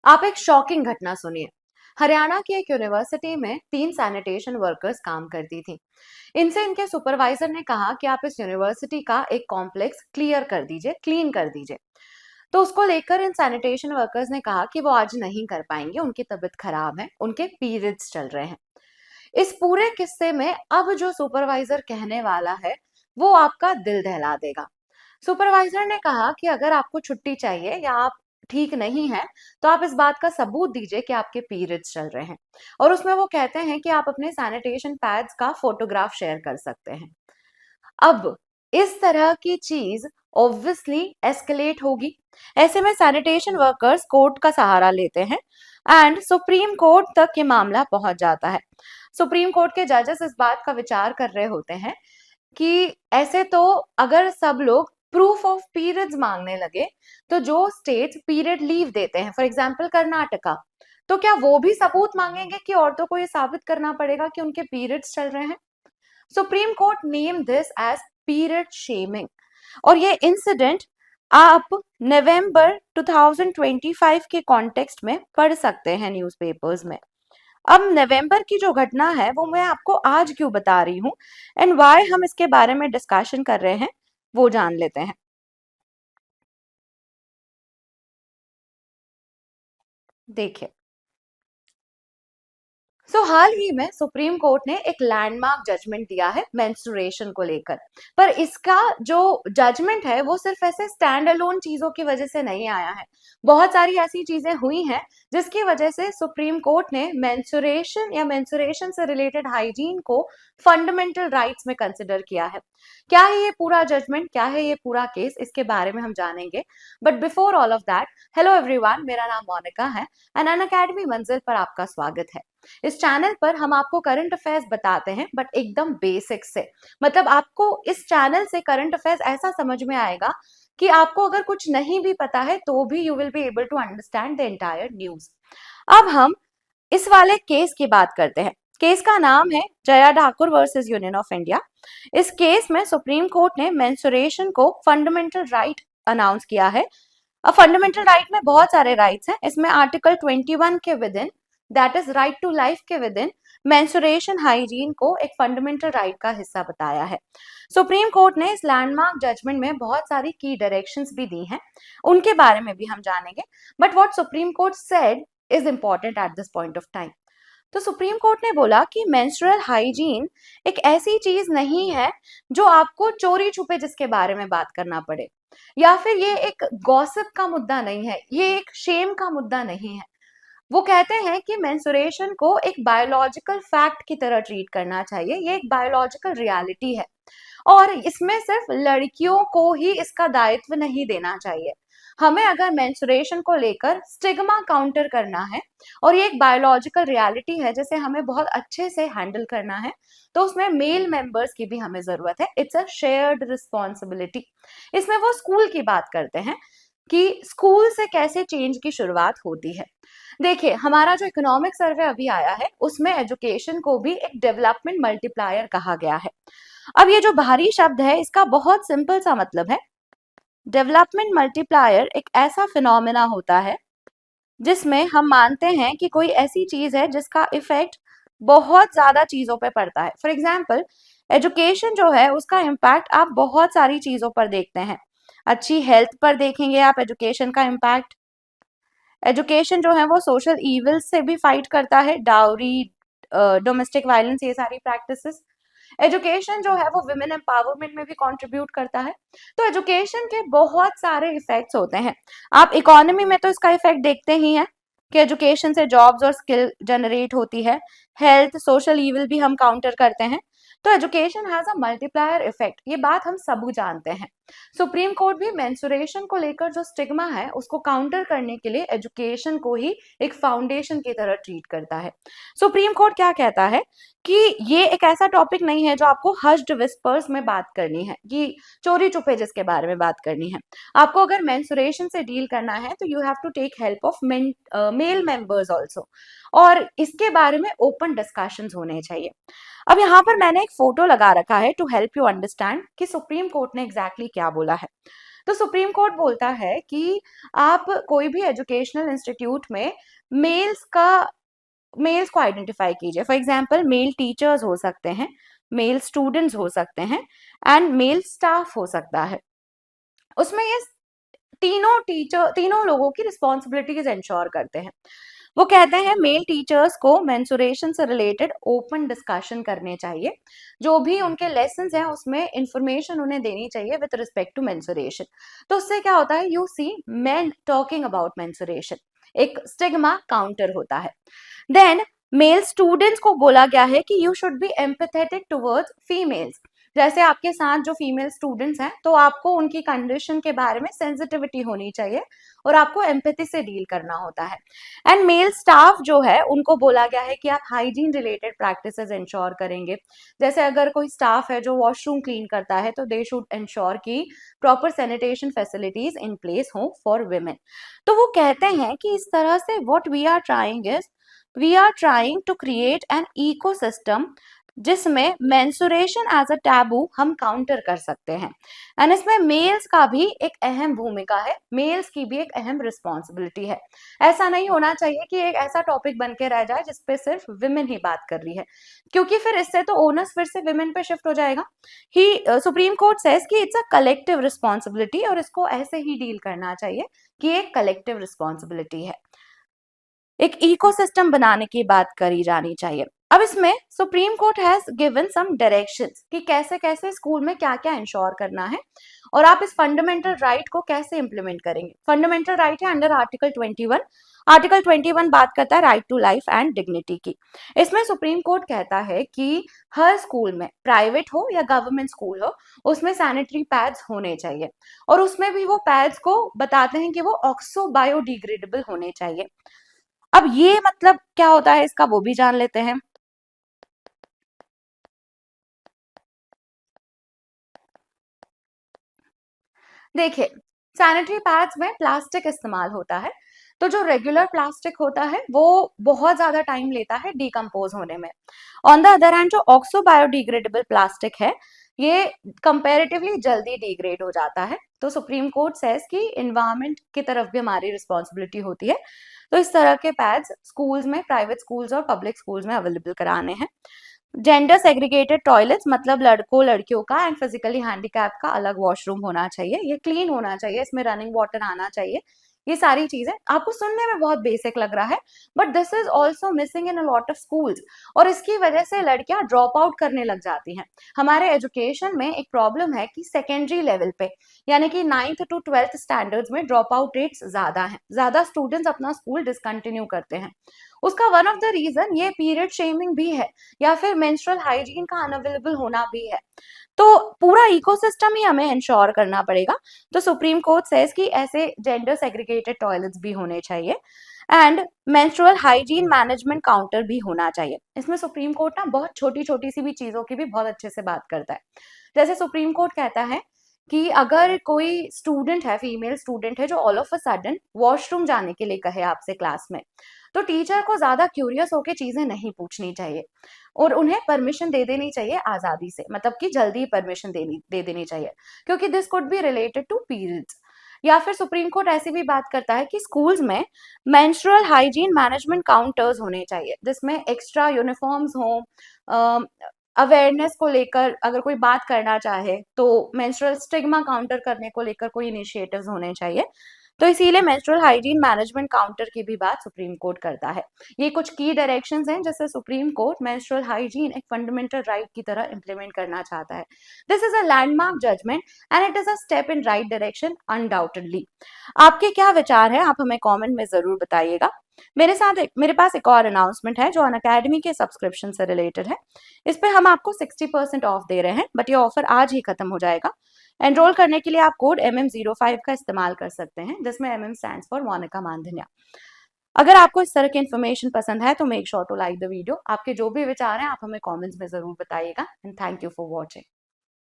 आप एक शॉकिंग घटना सुनिए। हरियाणा की एक यूनिवर्सिटी में 3 सैनिटेशन वर्कर्स काम करती थी। इनसे इनके सुपरवाइजर ने कहा कि आप इस यूनिवर्सिटी का एक कॉम्प्लेक्स क्लीन कर दीजिए। तो उसको लेकर इन सैनिटेशन वर्कर्स ने कहा कि वो आज नहीं कर पाएंगे, उनकी तबीयत खराब है, उनके पीरियड्स चल रहे हैं। इस पूरे किस्से में अब जो सुपरवाइजर कहने वाला है, वो आपका दिल दहला देगा। सुपरवाइजर ने कहा कि अगर आपको छुट्टी चाहिए या आप ठीक नहीं है, तो आप इस बात का सबूत दीजिए कि आपके पीरियड्स चल रहे हैं। और उसमें वो कहते हैं कि आप अपने सैनिटेशन पैड्स का फोटोग्राफ शेयर कर सकते हैं। अब इस तरह की चीज ऑब्वियसली एस्केलेट होगी। ऐसे में सैनिटेशन वर्कर्स कोर्ट का सहारा लेते हैं एंड सुप्रीम कोर्ट तक ये मामला पहुंच जाता है। सुप्रीम कोर्ट के जजेस इस बात का विचार कर रहे होते हैं कि ऐसे तो अगर सब लोग प्रूफ ऑफ पीरियड्स मांगने लगे, तो जो स्टेट्स पीरियड लीव देते हैं, फॉर एग्जांपल कर्नाटका, तो क्या वो भी सबूत मांगेंगे कि औरतों को ये साबित करना पड़ेगा कि उनके पीरियड्स चल रहे हैं? Supreme Court name this as period shaming. और ये इंसिडेंट आप नवंबर 2025 के कॉन्टेक्स्ट में पढ़ सकते हैं न्यूज़पेपर्स में। अब नवंबर की जो घटना है वो मैं आपको आज क्यों बता रही हूँ एंड व्हाई हम इसके बारे में डिस्कशन कर रहे हैं, वो जान लेते हैं। देखिए, हाल ही में सुप्रीम कोर्ट ने एक लैंडमार्क जजमेंट दिया है मेंस्ट्रुएशन को लेकर। पर इसका जो जजमेंट है वो सिर्फ ऐसे स्टैंड अलोन चीजों की वजह से नहीं आया है। बहुत सारी ऐसी चीजें हुई हैं जिसकी वजह से सुप्रीम कोर्ट ने मेंस्ट्रुएशन या मेंस्ट्रुएशन से रिलेटेड हाइजीन को फंडामेंटल राइट्स में कंसिडर किया है। क्या है ये पूरा जजमेंट, क्या है ये पूरा केस, इसके बारे में हम जानेंगे। But before all of that, hello everyone, मेरा नाम मोनिका है एंड अनअकैडमी मंजिल पर आपका स्वागत है। इस चैनल पर हम आपको करंट अफेयर्स बताते हैं, बट एकदम बेसिक से। मतलब आपको इस चैनल से करंट अफेयर्स ऐसा समझ में आएगा कि आपको अगर कुछ नहीं भी पता है तो भी you will be able to understand the entire news. अब हम इस वाले केस की बात करते हैं। केस का नाम है Jaya Thakur versus union of India. इस केस में सुप्रीम कोर्ट ने मेंस्ट्रुएशन को फंडामेंटल राइट अनाउंस किया है। अब फंडामेंटल राइट में बहुत सारे राइट्स हैं। इसमें आर्टिकल 21 के within, that is right to life के विद इन, मेंस्ट्रुएशन हाइजीन को एक फंडामेंटल राइट का हिस्सा बताया है। सुप्रीम कोर्ट ने इस लैंडमार्क जजमेंट में बहुत सारी की डायरेक्शंस भी दी हैं, उनके बारे में भी हम जानेंगे। But what supreme court said is important at this point of time. तो सुप्रीम कोर्ट ने बोला कि मेंस्ट्रुअल हाइजीन एक ऐसी चीज नहीं है जो आपको चोरी छुपे जिसके बारे में बात करना पड़े, या फिर ये एक गॉसिप का मुद्दा नहीं है, ये एक शेम का मुद्दा नहीं है। वो कहते हैं कि मेंस्ट्रुएशन को एक बायोलॉजिकल फैक्ट की तरह ट्रीट करना चाहिए, ये एक बायोलॉजिकल रियलिटी है और इसमें सिर्फ लड़कियों को ही इसका दायित्व नहीं देना चाहिए। हमें अगर मेंस्ट्रुएशन को लेकर स्टिग्मा काउंटर करना है और ये एक बायोलॉजिकल रियलिटी है जिसे हमें बहुत अच्छे से हैंडल करना है, तो उसमें मेल मेंबर्स की भी हमें जरूरत है। It's a shared responsibility. इसमें वो स्कूल की बात करते हैं कि स्कूल से कैसे चेंज की शुरुआत होती है। देखिए, हमारा जो इकोनॉमिक सर्वे अभी आया है उसमें एजुकेशन को भी एक डेवलपमेंट मल्टीप्लायर कहा गया है। अब ये जो बाहरी शब्द है इसका बहुत सिंपल सा मतलब है, डेवलपमेंट मल्टीप्लायर एक ऐसा फिनोमेना होता है जिसमें हम मानते हैं कि कोई ऐसी चीज है जिसका इफेक्ट बहुत ज्यादा चीजों पे पड़ता है। फॉर एग्जाम्पल, एजुकेशन जो है उसका इम्पैक्ट आप बहुत सारी चीजों पर देखते हैं। अच्छी हेल्थ पर देखेंगे आप एजुकेशन का इम्पैक्ट। एजुकेशन जो है वो सोशल इविल्स से भी फाइट करता है, डाउरी, डोमेस्टिक वायलेंस, ये सारी प्रैक्टिसेस। एजुकेशन जो है वो विमेन एम्पावरमेंट में भी कंट्रीब्यूट करता है। तो एजुकेशन के बहुत सारे इफेक्ट्स होते हैं। आप इकोनॉमी में तो इसका इफेक्ट देखते ही हैं कि एजुकेशन से जॉब्स और स्किल जनरेट होती है। हेल्थ, सोशल इविल भी हम काउंटर करते हैं। तो education has a multiplier effect, ये बात हम सब जानते हैं। सुप्रीम कोर्ट भी मेंस्ट्रुएशन को लेकर जो स्टिग्मा है उसको काउंटर करने के लिए एजुकेशन को ही एक फाउंडेशन की तरह ट्रीट करता है। सुप्रीम कोर्ट क्या कहता है कि ये एक ऐसा टॉपिक नहीं है जो आपको हश्ड विस्पर्स में बात करनी है, कि चोरी छुपे जिसके बारे में बात करनी है। आपको अगर मेंस्ट्रुएशन से डील करना है तो you have to take help of male members also, और इसके बारे में ओपन डिस्कशंस होने चाहिए। अब यहाँ पर मैंने एक फोटो लगा रखा है टू हेल्प यू अंडरस्टैंड कि सुप्रीम कोर्ट ने एग्जैक्टली क्या बोला है। तो सुप्रीम कोर्ट बोलता है कि आप कोई भी एजुकेशनल इंस्टीट्यूट में मेल्स को आइडेंटिफाई कीजिए। फॉर एग्जाम्पल मेल टीचर्स हो सकते हैं, मेल स्टूडेंट्स हो सकते हैं एंड मेल स्टाफ हो सकता है। उसमें ये तीनों लोगों की रिस्पॉन्सिबिलिटीज इंश्योर करते हैं। वो कहते हैं मेल टीचर्स को मेंसुरेशन से रिलेटेड ओपन डिस्कशन करने चाहिए, जो भी उनके लेसन हैं उसमें इंफॉर्मेशन उन्हें देनी चाहिए विद रिस्पेक्ट टू मेंसुरेशन। तो उससे क्या होता है, you see men talking about menstruation, एक स्टिग्मा काउंटर होता है। देन मेल स्टूडेंट्स को बोला गया है कि you should be empathetic towards females. जैसे आपके साथ जो फीमेल स्टूडेंट्स हैं तो आपको उनकी कंडीशन के बारे में सेंसिटिविटी होनी चाहिए और आपको एम्पैथी से डील करना होता है। एंड मेल स्टाफ जो है उनको बोला गया है कि आप हाइजीन रिलेटेड प्रैक्टिसेस इंश्योर करेंगे। जैसे अगर कोई स्टाफ है जो वॉशरूम क्लीन करता है तो दे शुड इंश्योर कि proper sanitation facilities in place हो फॉर वुमेन। तो वो कहते हैं कि इस तरह से what we are trying to create an ecosystem जिसमें मेंसुरेशन एज अ टैबू हम काउंटर कर सकते हैं। एंड इसमें मेल्स का भी एक अहम भूमिका है, मेल्स की भी एक अहम रिस्पॉन्सिबिलिटी है। ऐसा नहीं होना चाहिए कि एक ऐसा टॉपिक बन के रह जाए जिसपे सिर्फ विमेन ही बात कर रही है, क्योंकि फिर इससे तो ओनस फिर से विमेन पे शिफ्ट हो जाएगा। ही सुप्रीम कोर्ट सेज कि इट्स अ कलेक्टिव रिस्पॉन्सिबिलिटी और इसको ऐसे ही डील करना चाहिए कि एक कलेक्टिव रिस्पॉन्सिबिलिटी है, एक इकोसिस्टम बनाने की बात करी जानी चाहिए। अब इसमें Supreme Court has given some directions कि कैसे कैसे स्कूल में क्या क्या इंश्योर करना है और आप इस फंडामेंटल राइट को कैसे इंप्लीमेंट करेंगे। फंडामेंटल राइट है अंडर आर्टिकल 21। आर्टिकल 21 बात करता है right to life and dignity की। इसमें सुप्रीम कोर्ट कहता है कि हर स्कूल में, प्राइवेट हो या गवर्नमेंट स्कूल हो, उसमें सैनिटरी पैड्स होने चाहिए और उसमें भी वो पैड्स को बताते हैं कि वो ऑक्सो बायोडिग्रेडेबल होने चाहिए। अब ये मतलब क्या होता है इसका वो भी जान लेते हैं। देखिए, सैनिटरी पैड्स में प्लास्टिक इस्तेमाल होता है, तो जो रेगुलर प्लास्टिक होता है वो बहुत ज्यादा टाइम लेता है डिकम्पोज होने में। ऑन द अदर हैंड जो ऑक्सो बायोडिग्रेडेबल प्लास्टिक है ये कंपैरेटिवली जल्दी डिग्रेड हो जाता है। तो सुप्रीम कोर्ट सेज कि इन्वायरमेंट की तरफ भी हमारी रिस्पॉन्सिबिलिटी होती है। तो इस तरह के पैड्स स्कूल्स में, प्राइवेट स्कूल्स और पब्लिक स्कूल्स में अवेलेबल कराने हैं। जेंडर सेग्रीगेटेड टॉयलेट्स मतलब लड़कों लड़कियों का एंड फिजिकली हैंडीकैप का अलग वॉशरूम होना चाहिए, ये क्लीन होना चाहिए, इसमें रनिंग वाटर आना चाहिए। ये सारी चीजें आपको सुनने में बहुत बेसिक लग रहा है, but this is also missing in a lot of schools और इसकी वजह से लड़कियां ड्रॉप आउट करने लग जाती हैं। हमारे एजुकेशन में एक प्रॉब्लम है कि सेकेंडरी लेवल पे यानी कि 9th to 12th स्टैंडर्ड्स में ड्रॉप आउट रेट्स ज्यादा हैं, ज्यादा स्टूडेंट्स अपना स्कूल डिसकंटिन्यू करते हैं। उसका वन ऑफ द रीजन ये पीरियड शेमिंग भी है या फिर मेंस्ट्रुअल हाइजीन का अनअवेलेबल होना भी है। तो पूरा इकोसिस्टम ही हमें इंश्योर करना पड़ेगा। तो सुप्रीम कोर्ट सेज कि ऐसे जेंडर सेग्रीगेटेड टॉयलेट्स भी होने चाहिए and menstrual hygiene management counter भी होना चाहिए। इसमें सुप्रीम कोर्ट ना बहुत छोटी छोटी सी भी चीजों की भी बहुत अच्छे से बात करता है। जैसे सुप्रीम कोर्ट कहता है कि अगर कोई स्टूडेंट है, फीमेल स्टूडेंट है जो all of a sudden washroom जाने के लिए कहे आपसे क्लास में, तो टीचर को ज्यादा क्यूरियस होकर चीजें नहीं पूछनी चाहिए और उन्हें परमिशन दे देनी चाहिए आजादी से, मतलब कि जल्दी परमिशन दे देनी चाहिए, क्योंकि this could be related to periods. या फिर सुप्रीम कोर्ट ऐसी भी बात करता है कि स्कूल्स में मेंस्ट्रुअल हाइजीन मैनेजमेंट काउंटर्स होने चाहिए जिसमें एक्स्ट्रा यूनिफॉर्म्स हों, अवेयरनेस को लेकर अगर कोई बात करना चाहे तो मेंस्ट्रुअल स्टिग्मा काउंटर करने को लेकर कोई इनिशिएटिव्स होने चाहिए। तो इसीलिए मेंस्ट्रुअल हाइजीन मैनेजमेंट काउंटर की भी बात सुप्रीम कोर्ट करता है। ये कुछ की डायरेक्शंस हैं जिससे सुप्रीम कोर्ट मेंस्ट्रुअल हाइजीन एक फंडामेंटल राइट की तरह इंप्लीमेंट करना चाहता है। This is a landmark judgment and it is a step in right direction undoubtedly. आपके क्या विचार हैं, आप हमें कमेंट में जरूर बताइएगा। मेरे पास एक और अनाउंसमेंट है जो अनअकैडमी के सब्सक्रिप्शन से रिलेटेड है। इस पे हम आपको 60% ऑफ दे रहे हैं, बट ये ऑफर आज ही खत्म हो जाएगा। एनरोल करने के लिए आप कोड MM05 का इस्तेमाल कर सकते हैं, जिसमें MM stands for Monika Mandhanya. अगर आपको इस तरह की इन्फॉर्मेशन पसंद है तो make sure to like the video. आपके जो भी विचार हैं आप हमें कमेंट्स में जरूर बताइएगा and thank you for watching.